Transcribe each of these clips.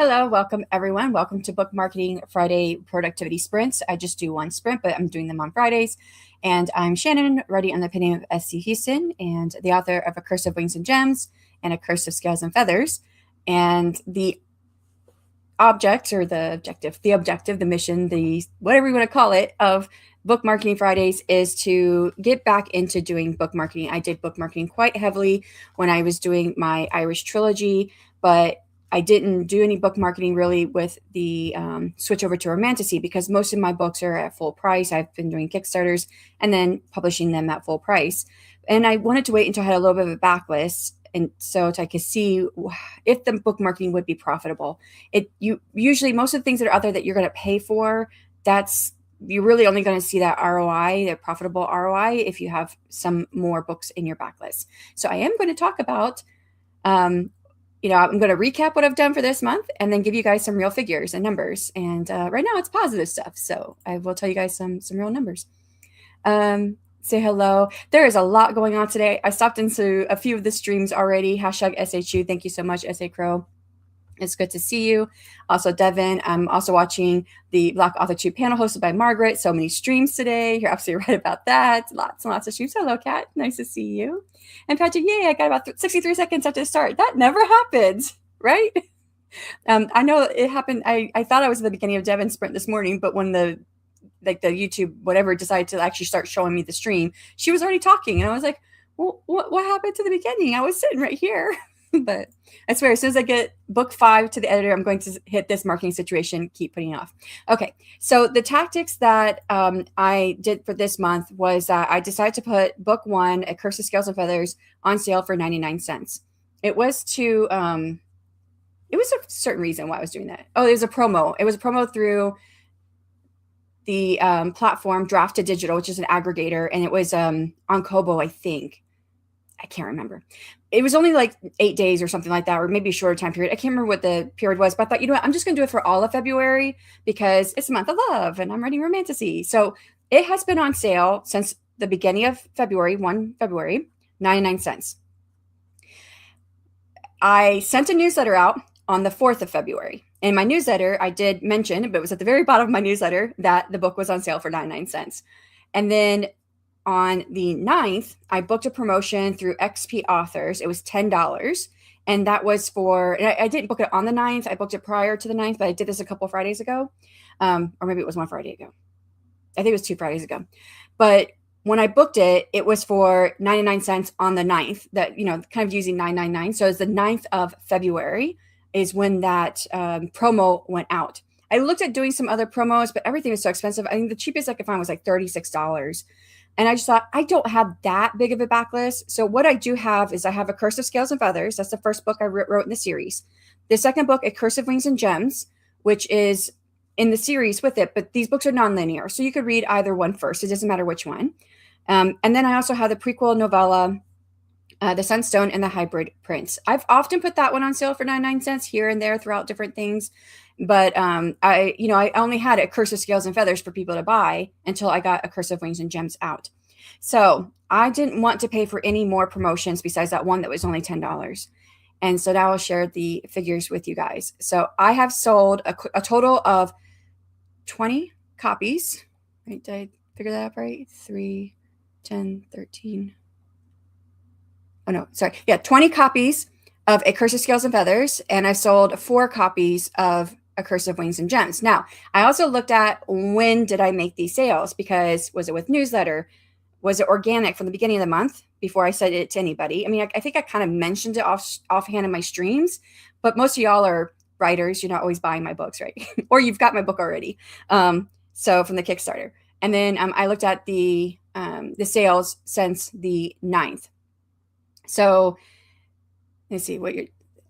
Hello, welcome everyone. Welcome to Book Marketing Friday Productivity Sprints. I just do one sprint, but I'm doing them on Fridays. And I'm Shanon, ready on the pen name of SC Huston, and the author of A Curse of Wings and Gems and A Curse of Scales and Feathers. And the the mission, the whatever you want to call it, of Book Marketing Fridays is to get back into doing book marketing. I did book marketing quite heavily when I was doing my Irish trilogy, but I didn't do any book marketing really with the switch over to Romantasy because most of my books are at full price. I've been doing Kickstarters and then publishing them at full price. And I wanted to wait until I had a little bit of a backlist, and so I could see if the book marketing would be profitable. You usually, most of the things that are out there that you're going to pay for, you're really only going to see that ROI, the profitable ROI, if you have some more books in your backlist. So I am going to talk about, I'm going to recap what I've done for this month and then give you guys some real figures and numbers. And right now it's positive stuff. So I will tell you guys some real numbers. Say hello. There is a lot going on today. I stopped into a few of the streams already. #SHU. Thank you so much, SA Crow. It's good to see you. Also, Devin. I'm also watching the Black Author 2 panel hosted by Margaret. So many streams today. You're absolutely right about that. Lots and lots of streams. Hello, Kat. Nice to see you. And Patrick, yay, I got about 63 seconds after the start. That never happens, right? I know it happened. I thought I was at the beginning of Devin's sprint this morning, but when the YouTube, whatever, decided to actually start showing me the stream, she was already talking. And I was like, well, what happened to the beginning? I was sitting right here. But I swear, as soon as I get book 5 to the editor, I'm going to hit this marketing situation, keep putting it off. Okay, so the tactics that I did for this month was I decided to put book 1, A Curse of Scales and Feathers, on sale for 99 cents. It was a certain reason why I was doing that. Oh, it was a promo. It was a promo through the platform Draft to Digital, which is an aggregator, and it was on Kobo, I think. I can't remember. It was only like 8 days or something like that, or maybe a shorter time period. I can't remember what the period was, but I thought, you know what, I'm just going to do it for all of February because it's the month of love and I'm writing Romantasy. So it has been on sale since the beginning of February, 1 February, 99 cents. I sent a newsletter out on the 4th of February. In my newsletter, I did mention, but it was at the very bottom of my newsletter, that the book was on sale for 99 cents. And then on the 9th, I booked a promotion through XP Authors. It was $10. And that was I didn't book it on the 9th. I booked it prior to the 9th, but I did this a couple Fridays ago. Or maybe it was one Friday ago. I think it was 2 Fridays ago. But when I booked it, it was for 99 cents on the 9th, that, kind of using 999. So it's the 9th of February is when that promo went out. I looked at doing some other promos, but everything was so expensive. I think the cheapest I could find was like $36. And I just thought, I don't have that big of a backlist. So what I do have is I have A Curse of Scales and Feathers. That's the first book I wrote in the series. The second book, A Curse of Wings and Gems, which is in the series with it. But these books are nonlinear, so you could read either one first. It doesn't matter which one. And then I also have the prequel novella, The Sunstone and the Hybrid Prince. I've often put that one on sale for 99 cents here and there throughout different things. But I only had A Curse of Scales and Feathers for people to buy until I got A Curse of Wings and Gems out. So I didn't want to pay for any more promotions besides that one that was only $10. And so now I'll share the figures with you guys. So I have sold a total of 20 copies. Right? Did I figure that out right? 3, 10, 13. Oh, no, sorry. Yeah, 20 copies of A Curse of Scales and Feathers. And I sold 4 copies of A Curse of Wings and Gems. Now, I also looked at when did I make these sales, because was it with newsletter? Was it organic from the beginning of the month before I said it to anybody? I mean, I think I kind of mentioned it offhand in my streams, but most of y'all are writers. You're not always buying my books, right? Or you've got my book already. So from the Kickstarter. And then I looked at the sales since the 9th. So let's see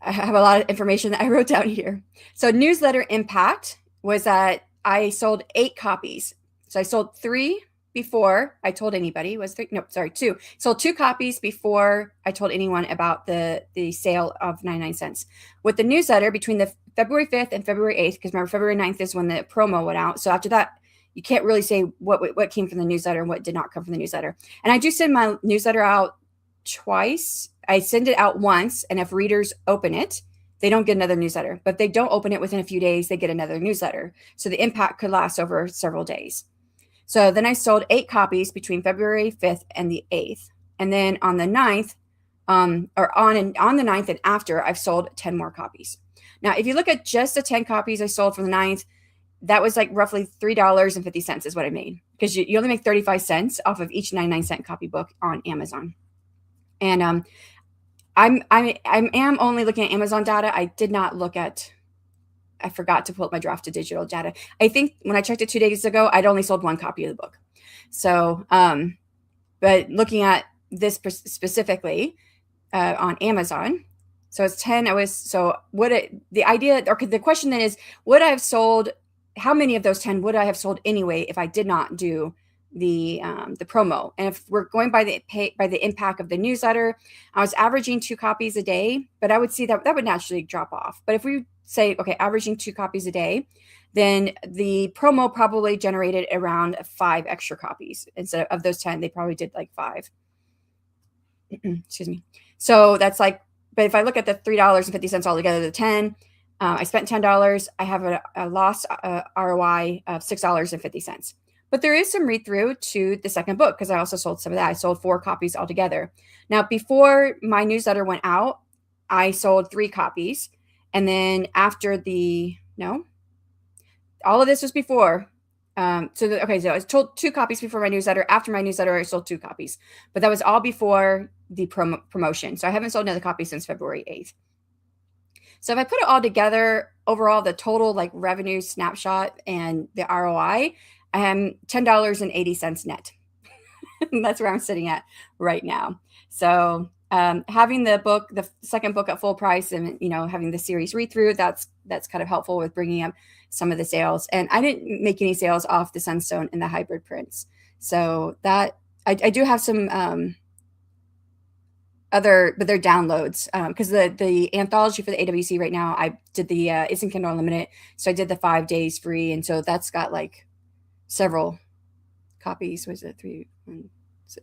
I have a lot of information that I wrote down here. So newsletter impact was that I sold 8 copies. So I sold 3 before I told anybody. Was 3? No, sorry, 2. Sold 2 copies before I told anyone about the sale of 99 cents. With the newsletter, between the February 5th and February 8th, because remember, February 9th is when the promo went out. So after that, you can't really say what came from the newsletter and what did not come from the newsletter. And I do send my newsletter out twice. I send it out once, and if readers open it, they don't get another newsletter. But if they don't open it within a few days, they get another newsletter. So the impact could last over several days. So then I sold 8 copies between February 5th and the 8th. And then on the 9th, on the 9th and after, I've sold 10 more copies. Now, if you look at just the 10 copies I sold from the 9th, that was like roughly $3.50 is what I made, because you only make 35 cents off of each 99-cent copybook on Amazon. And I am only looking at Amazon data. I did not look at, I forgot to pull up my draft to digital data. I think when I checked it 2 days ago, I'd only sold 1 copy of the book. So, but looking at this specifically on Amazon, so it's 10. The question then is, would I have sold, how many of those 10 would I have sold anyway if I did not do the promo? And if we're going by the impact of the newsletter, I was averaging 2 copies a day, but I would see that would naturally drop off. But if we say, okay, averaging 2 copies a day, then the promo probably generated around 5 extra copies. Instead of those 10, they probably did like 5. Excuse me. So that's like, but if I look at the $3.50 altogether, the 10, I spent $10. I have a lost ROI of $6.50. But there is some read through to the second book, because I also sold some of that. I sold 4 copies altogether. Now, before my newsletter went out, I sold 3 copies. And then after all of this was before. So I sold 2 copies before my newsletter. After my newsletter, I sold 2 copies. But that was all before the promotion. So I haven't sold another copy since February 8th. So if I put it all together, overall, the total like revenue snapshot and the ROI, I am $10.80 net. That's where I'm sitting at right now. So having the second book at full price, and having the series read through, that's kind of helpful with bringing up some of the sales. And I didn't make any sales off the Sunstone and the hybrid prints. So that I do have some but they're downloads, because the anthology for the AWC right now, I did the it's in Kindle Unlimited, so I did the 5 days free, and so that's got like several copies. Was it 3?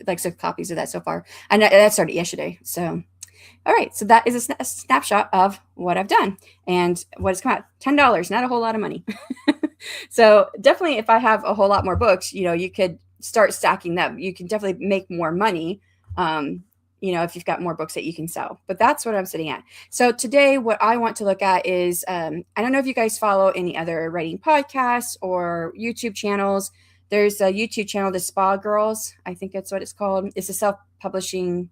Like 6 copies of that so far, and that started yesterday. So, all right, so that is a snapshot of what I've done and what has come out. $10, not a whole lot of money. So definitely, if I have a whole lot more books, you could start stacking them. You can definitely make more money. If you've got more books that you can sell. But that's what I'm sitting at. So today, what I want to look at is, I don't know if you guys follow any other writing podcasts or YouTube channels. There's a YouTube channel, The Spa Girls. I think that's what it's called. It's a self-publishing,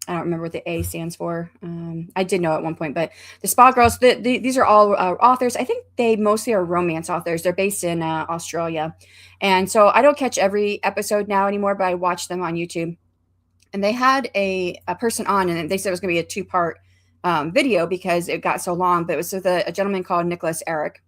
I don't remember what the A stands for. I did know at one point, but The Spa Girls, these are all authors. I think they mostly are romance authors. They're based in Australia. And so I don't catch every episode now anymore, but I watch them on YouTube. And they had a person on, and they said it was going to be a 2-part video because it got so long. But it was with a gentleman called Nicholas Eric.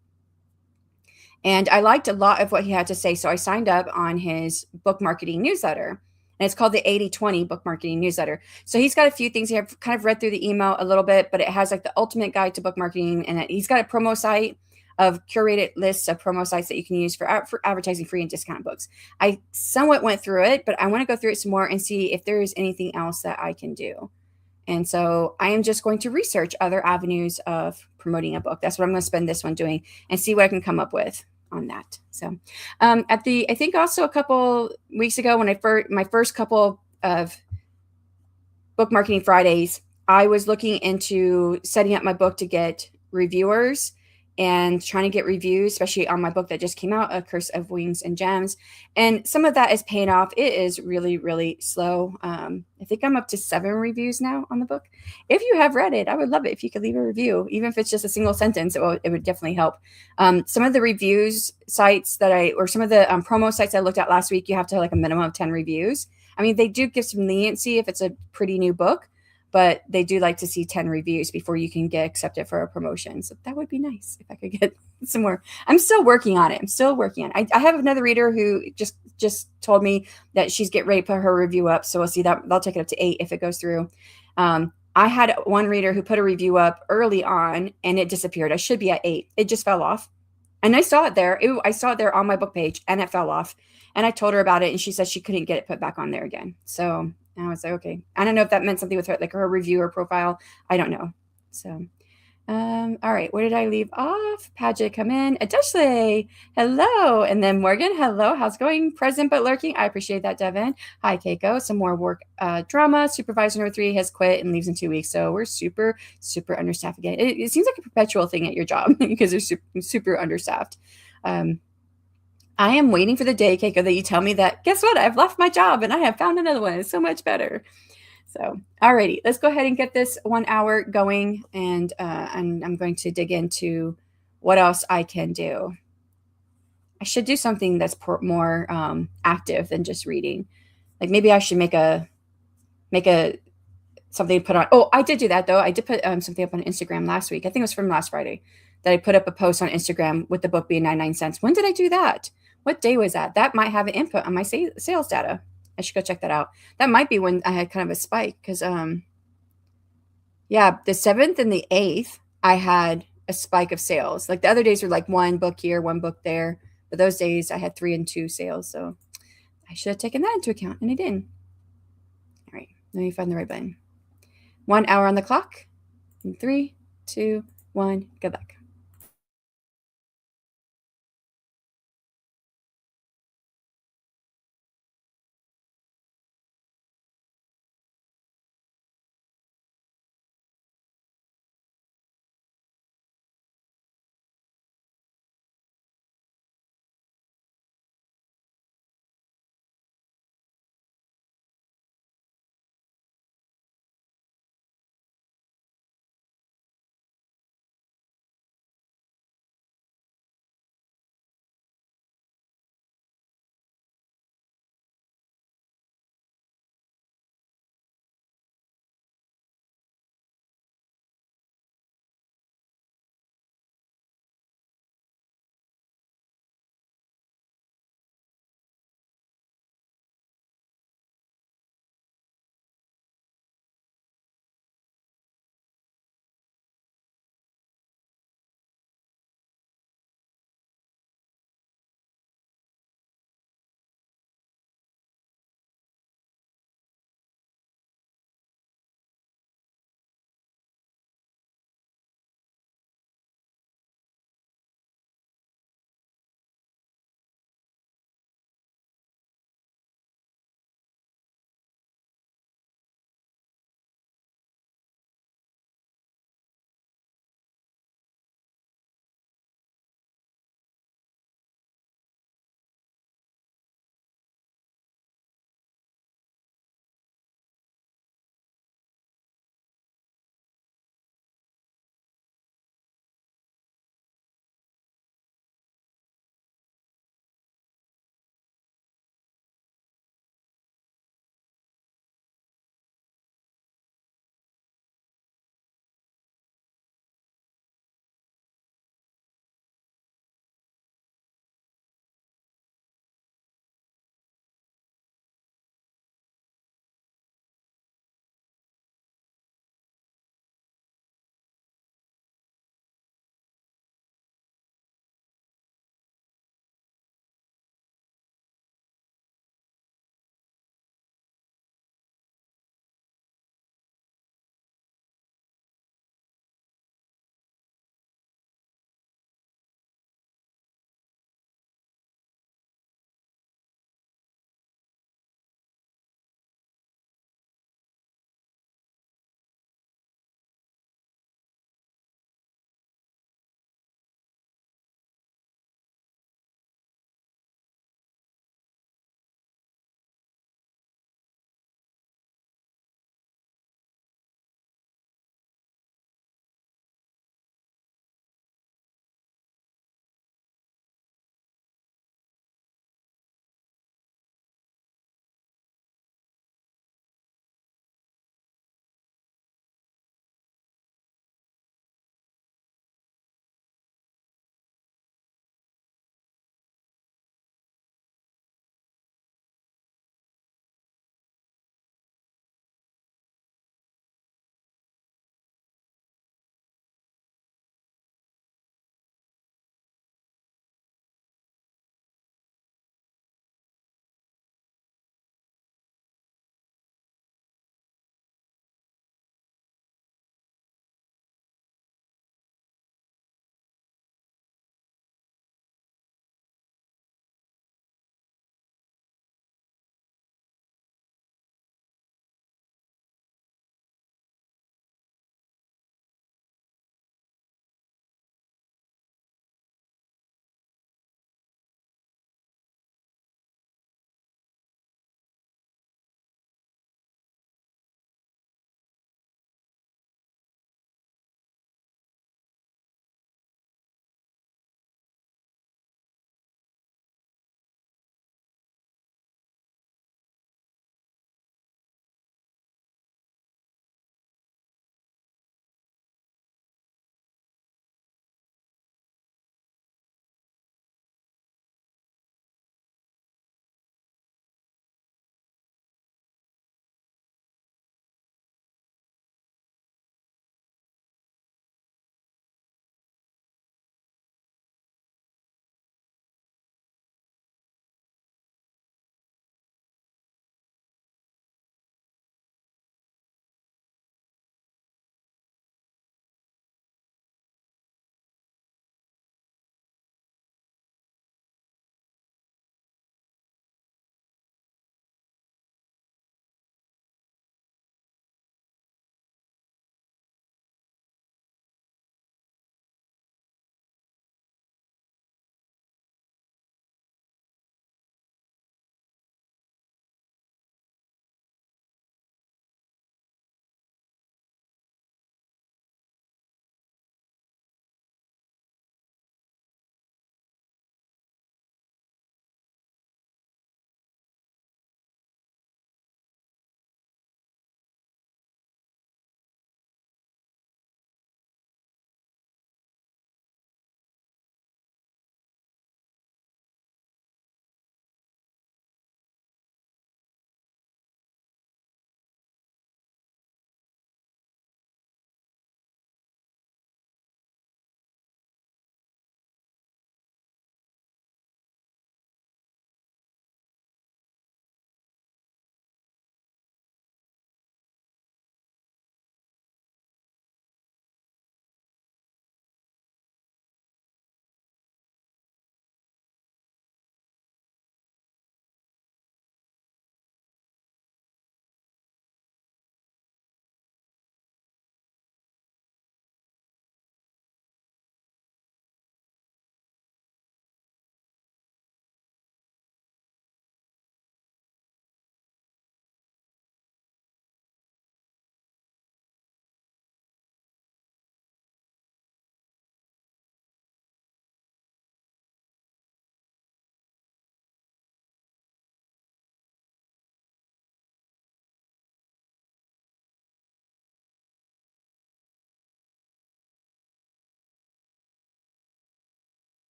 And I liked a lot of what he had to say. So I signed up on his book marketing newsletter. And it's called the 80/20 book marketing newsletter. So he's got a few things. I've kind of read through the email a little bit, but it has like the ultimate guide to book marketing. And he's got a promo site of curated lists of promo sites that you can use for advertising free and discount books. I somewhat went through it, but I want to go through it some more and see if there is anything else that I can do. And so I am just going to research other avenues of promoting a book. That's what I'm going to spend this one doing, and see what I can come up with on that. So I think also a couple weeks ago, when my first couple of book marketing Fridays, I was looking into setting up my book to get reviewers and trying to get reviews, especially on my book that just came out, A Curse of Wings and Gems. And some of that is paying off. It is really, really slow. I think I'm up to 7 reviews now on the book. If you have read it, I would love it if you could leave a review, even if it's just a single sentence. It would definitely help. Some of the reviews sites or some of the promo sites I looked at last week, you have to have like a minimum of 10 reviews. I mean, they do give some leniency if it's a pretty new book, but they do like to see 10 reviews before you can get accepted for a promotion. So that would be nice if I could get some more. I'm still working on it. I have another reader who just told me that she's getting ready to put her review up. So we'll see that. They'll take it up to 8 if it goes through. I had one reader who put a review up early on and it disappeared. I should be at 8. It just fell off. And I saw it there. I saw it there on my book page and it fell off. And I told her about it and she said she couldn't get it put back on there again. So I was like, okay. I don't know if that meant something with her, like her reviewer profile. I don't know. So, all right, where did I leave off? Paget, come in. Adeshle, hello. And then Morgan, hello. How's it going? Present but lurking. I appreciate that, Devin. Hi, Keiko. Some more work drama. Supervisor number 3 has quit and leaves in 2 weeks. So we're super, super understaffed again. It seems like a perpetual thing at your job because they're super, super understaffed. I am waiting for the day, Keiko, that you tell me that, guess what? I've left my job and I have found another one. It's so much better. So, alrighty, let's go ahead and get this 1 hour going, and I'm going to dig into what else I can do. I should do something that's more active than just reading. Like maybe I should make a something to put on. Oh, I did do that though. I did put something up on Instagram last week. I think it was from last Friday that I put up a post on Instagram with the book being 99 cents. When did I do that? What day was that? That might have an input on my sales data. I should go check that out. That might be when I had kind of a spike because yeah, the 7th and the 8th, I had a spike of sales. Like the other days were like one book here, one book there. But those days I had 3 and 2 sales. So I should have taken that into account and I didn't. All right, let me find the right button. 1 hour on the clock. In 3, 2, 1, good luck.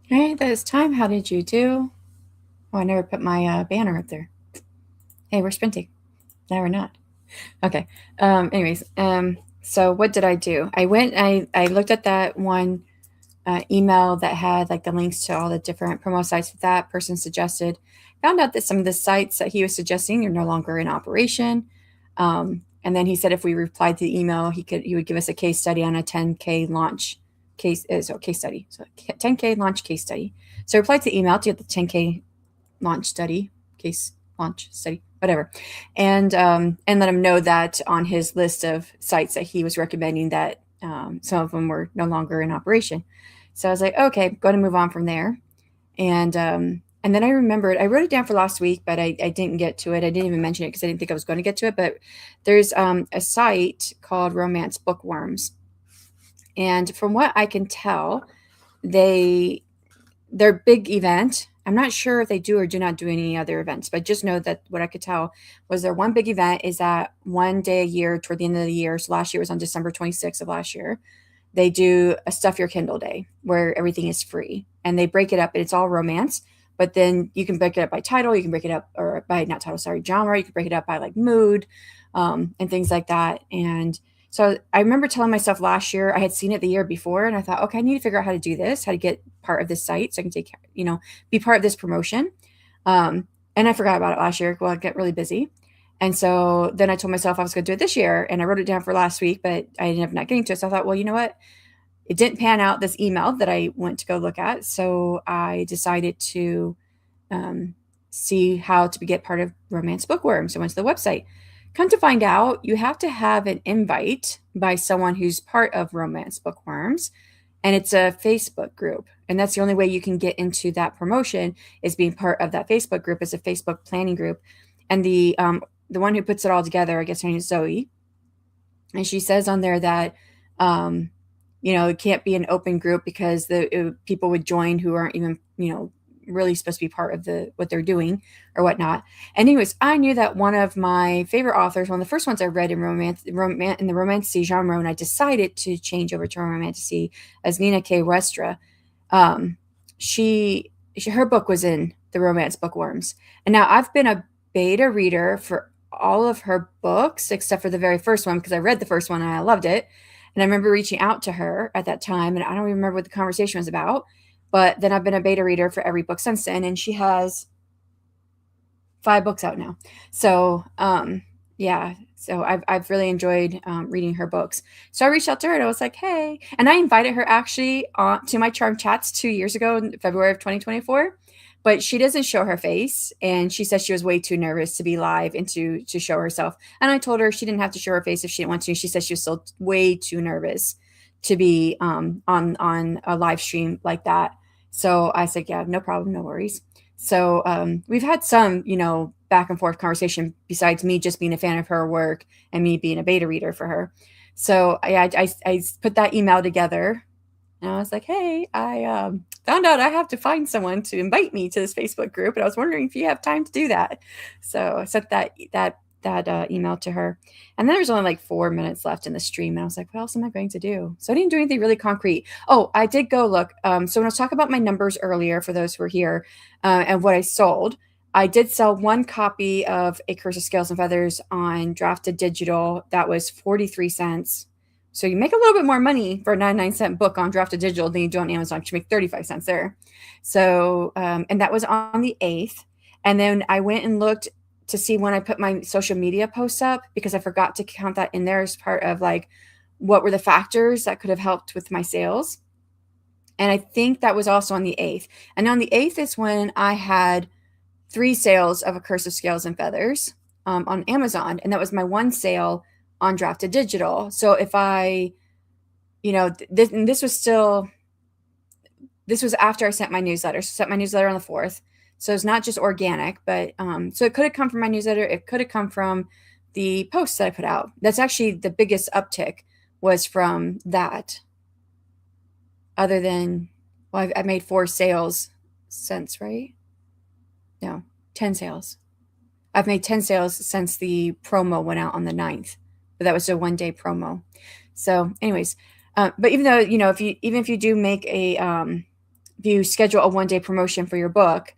Hey, that is time. How did you do? Oh, I never put my banner up there. Hey, we're sprinting. No, we're not. Okay. Anyways, so what did I do? I looked at that one email that had like the links to all the different promo sites that that person suggested. Found out that some of the sites that he was suggesting are no longer in operation. And then he said if we replied to the email, he would give us a case study on a 10K launch case study. So 10K launch case study. So I replied to the email to get the 10K launch study case launch study whatever, and let him know that on his list of sites that he was recommending that some of them were no longer in operation. So I was like, okay, going to move on from there. And then I remembered I wrote it down for last week, but I didn't get to it. I didn't even mention it because I didn't think I was going to get to it. But there's a site called Romance Bookworms, and from what I can tell, they their big event. I'm not sure if they do or do not do any other events, but just know that what I could tell was their one big event is that one day a year toward the end of the year. So last year was on December 26th of last year. They do a Stuff Your Kindle Day where everything is free and they break it up. It's all romance, but then you can break it up by title. You can break it up or by not title, sorry, genre. You can break it up by like mood and things like that. And so I remember telling myself last year, I had seen it the year before, and I thought, okay, I need to figure out how to do this, how to get part of this site so I can take, be part of this promotion. And I forgot about it last year. Well, I get really busy. And so then I told myself I was going to do it this year, and I wrote it down for last week, but I ended up not getting to it. So I thought, well, you know what? It didn't pan out this email that I went to go look at. So I decided to um, see how to get part of Romance Bookworm. So I went to the website. Come to find out, you have to have an invite by someone who's part of Romance Bookworms, and it's a Facebook group. And that's the only way you can get into that promotion is being part of that Facebook group. It's a Facebook planning group, and the one who puts it all together, I guess her name is Zoe, and she says on there that um, it can't be an open group because people would join who aren't even really supposed to be part of the what they're doing or whatnot. And anyways, I knew that one of my favorite authors, one of the first ones I read in in the romantasy genre, when I decided to change over to romantasy, as Nina K. Westra. Um, her book was in the Romance Bookworms, and now I've been a beta reader for all of her books except for the very first one because I read the first one and I loved it. And I remember reaching out to her at that time, and I don't even remember what the conversation was about. But then I've been a beta reader for every book since then, and she has 5 books out now. So yeah, so I've really enjoyed reading her books. So I reached out to her and I was like, hey, and I invited her actually to my Charm Chats 2 years ago in February of 2024. But she doesn't show her face, and she said she was way too nervous to be live and to show herself. And I told her she didn't have to show her face if she didn't want to. She said she was still way too nervous to be on a live stream like that. So I said, yeah, no problem, no worries. So we've had some, back and forth conversation besides me just being a fan of her work and me being a beta reader for her. So I put that email together, and I was like, hey, I found out I have to find someone to invite me to this Facebook group, and I was wondering if you have time to do that. So I sent that email to her, and then there was only like 4 minutes left in the stream, and I was like, what else am I going to do? So I didn't do anything really concrete. Oh, I did go look. So when I was talking about my numbers earlier, for those who are here, and what I sold, I did sell 1 copy of A Curse of Scales and Feathers on Drafted Digital. That was 43 cents. So you make a little bit more money for a 99-cent book on Drafted Digital than you do on Amazon. You make 35 cents there. So, and that was on the 8th. And then I went and looked to see when I put my social media posts up because I forgot to count that in there as part of like what were the factors that could have helped with my sales. And I think that was also on the 8th. And on the 8th is when I had 3 sales of A Curse of Scales and Feathers on Amazon. And that was my 1 sale on Drafted Digital. So if I, this was after I sent my newsletter. So I sent my newsletter on the 4th. So it's not just organic, but so it could have come from my newsletter. It could have come from the posts that I put out. That's actually the biggest uptick was from that. Other than, well, I made 4 sales since, right? No, 10 sales. I've made 10 sales since the promo went out on the 9th, but that was a 1-day promo. So anyways, but even though, if you do make if you schedule a 1-day promotion for your book,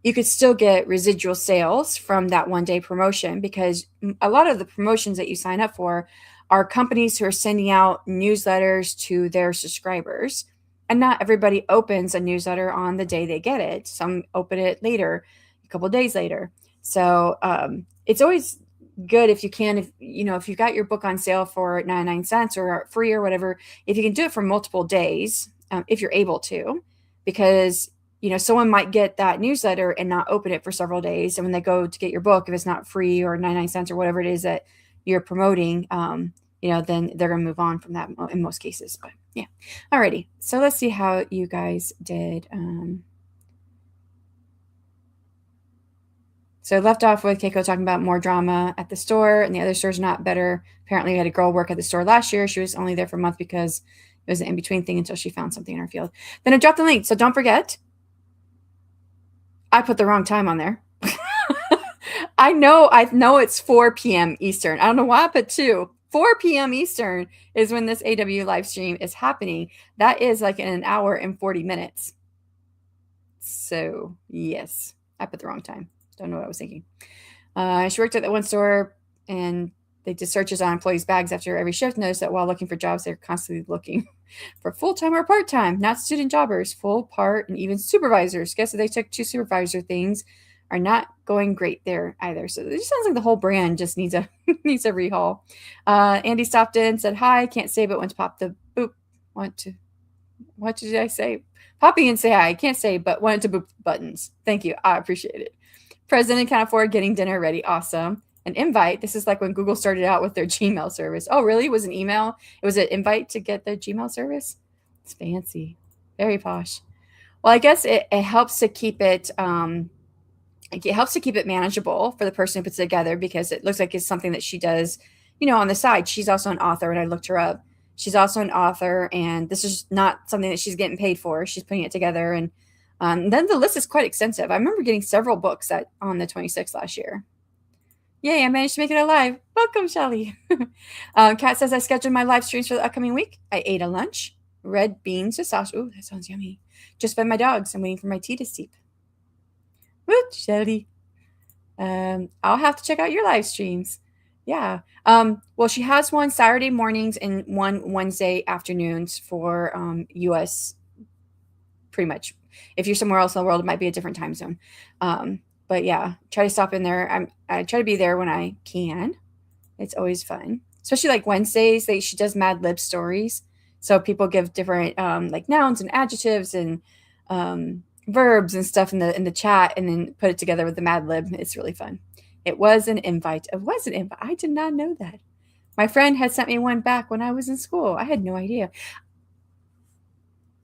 you could still get residual sales from that 1-day promotion, because a lot of the promotions that you sign up for are companies who are sending out newsletters to their subscribers. And not everybody opens a newsletter on the day they get it. Some open it later, a couple of days later. So it's always good if you can, if you got your book on sale for 99 cents or free or whatever, if you can do it for multiple days, if you're able to, because someone might get that newsletter and not open it for several days. And when they go to get your book, if it's not free or 99 cents or whatever it is that you're promoting, then they're going to move on from that in most cases. But yeah. Alrighty. So let's see how you guys did. So I left off with Keiko talking about more drama at the store, and the other store's not better. Apparently, we had a girl work at the store last year. She was only there for a month because it was an in-between thing until she found something in her field. Then I dropped the link. So don't forget, I put the wrong time on there. I know it's 4 p.m. Eastern. I don't know why I put 2. 4 p.m. Eastern is when this AW live stream is happening. That is like in an hour and 40 minutes. So, yes, I put the wrong time. Don't know what I was thinking. She worked at that one store, and they did searches on employees' bags after every shift. Noticed that while looking for jobs, they're constantly looking for full-time or part-time, not student jobbers, full, part, and even supervisors. Guess if they took 2 supervisor things are not going great there either. So it just sounds like the whole brand just needs a needs a rehaul. Andy stopped in, said hi. Can't say, but went to pop the boop. What did I say? Poppy and say hi. Can't say, but wanted to boop buttons. Thank you. I appreciate it. President can't afford getting dinner ready. Awesome. An invite. This is like when Google started out with their Gmail service. Oh, really? It was an email? It was an invite to get the Gmail service? It's fancy. Very posh. Well, I guess it helps to keep it manageable for the person who puts it together, because it looks like it's something that she does, on the side. She's also an author, and I looked her up. She's also an author, and this is not something that she's getting paid for. She's putting it together, and then the list is quite extensive. I remember getting several books on the 26th last year. Yay, I managed to make it alive. Welcome, Shelly. Kat says, I scheduled my live streams for the upcoming week. I ate a lunch, red beans with sausage. Oh, that sounds yummy. Just fed my dogs. I'm waiting for my tea to steep. Woot, Shelly. I'll have to check out your live streams. Yeah. Well, she has one Saturday mornings and one Wednesday afternoons for US, pretty much. If you're somewhere else in the world, it might be a different time zone. But yeah, try to stop in there. I try to be there when I can. It's always fun, especially like Wednesdays. She does Mad Lib stories, so people give different like nouns and adjectives and verbs and stuff in the chat, and then put it together with the Mad Lib. It's really fun. It was an invite. I did not know that. My friend had sent me one back when I was in school. I had no idea.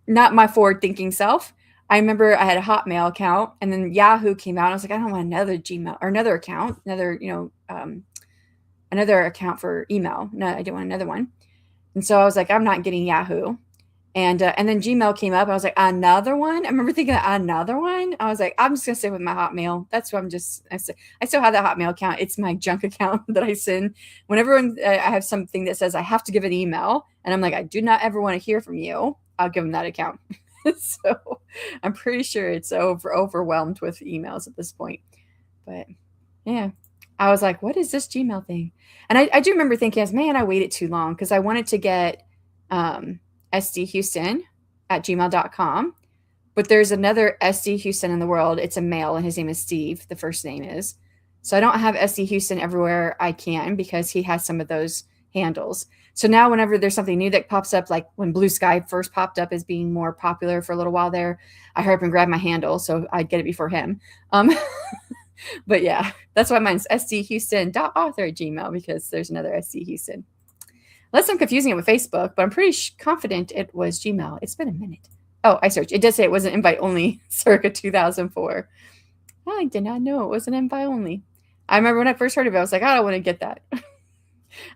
Not my forward-thinking self. I remember I had a Hotmail account, and then Yahoo came out. And I was like, I don't want another Gmail or another account, another account for email. No, I didn't want another one. And so I was like, I'm not getting Yahoo. And then Gmail came up. I was like, another one? I remember thinking, another one? I was like, I'm just going to stay with my Hotmail. That's what I still have that Hotmail account. It's my junk account that I send. Whenever I have something that says I have to give an email, and I'm like, I do not ever want to hear from you, I'll give them that account. So I'm pretty sure it's overwhelmed with emails at this point. But yeah, I was like, what is this Gmail thing? And I do remember thinking, man, I waited too long, because I wanted to get sdhouston@gmail.com. But there's another SD Houston in the world. It's a male, and his name is Steve. The first name is. So I don't have SD Houston everywhere I can, because he has some of those handles. So now whenever there's something new that pops up, like when Blue Sky first popped up as being more popular for a little while there, I hurry up and grab my handle so I'd get it before him. But yeah, that's why mine's sdhouston.author@gmail, because there's another SD Houston. Unless I'm confusing it with Facebook, but I'm pretty confident it was Gmail. It's been a minute. Oh, I searched. It does say it was an invite only circa 2004. I did not know it was an invite only. I remember when I first heard of it, I was like, I don't want to get that.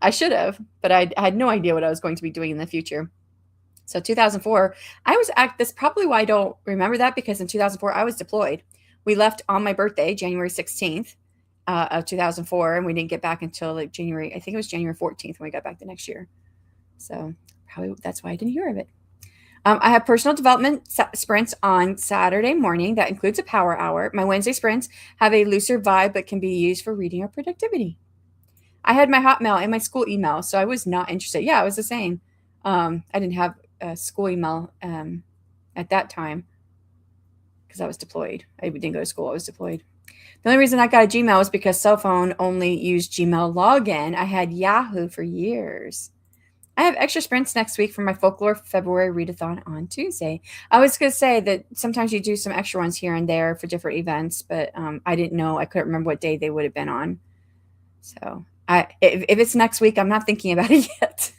I should have, but I had no idea what I was going to be doing in the future. So 2004, that's probably why I don't remember that, because in 2004, I was deployed. We left on my birthday, January 16th of 2004, and we didn't get back until like January 14th when we got back the next year. So probably that's why I didn't hear of it. I have personal development sprints on Saturday morning. That includes a power hour. My Wednesday sprints have a looser vibe but can be used for reading or productivity. I had my Hotmail and my school email, so I was not interested. Yeah, it was the same. I didn't have a school email at that time because I was deployed. I didn't go to school. I was deployed. The only reason I got a Gmail was because cell phone only used Gmail login. I had Yahoo for years. I have extra sprints next week for my Folklore February readathon on Tuesday. I was going to say that sometimes you do some extra ones here and there for different events, but I didn't know. I couldn't remember what day they would have been on. So if it's next week, I'm not thinking about it yet.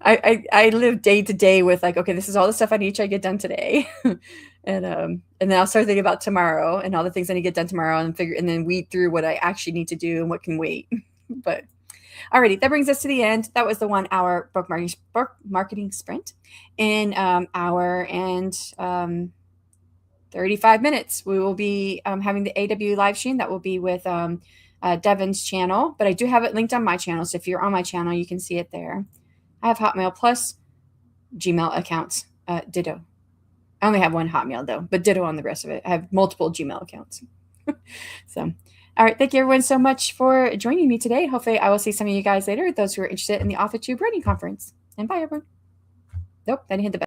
I live day to day with like, okay, this is all the stuff I need to get done today. And then I'll start thinking about tomorrow and all the things I need to get done tomorrow and then weed through what I actually need to do and what can wait. But alrighty, that brings us to the end. That was the 1 hour book marketing sprint in hour and 35 minutes. We will be having the AW live stream that will be with Devin's channel, but I do have it linked on my channel. So if you're on my channel, you can see it there. I have Hotmail plus Gmail accounts, ditto. I only have one Hotmail though, but ditto on the rest of it. I have multiple Gmail accounts. So, all right. Thank you everyone so much for joining me today. Hopefully I will see some of you guys later, those who are interested in the AuthorTube Writing Conference. And bye everyone. Nope, I didn't hit the bell.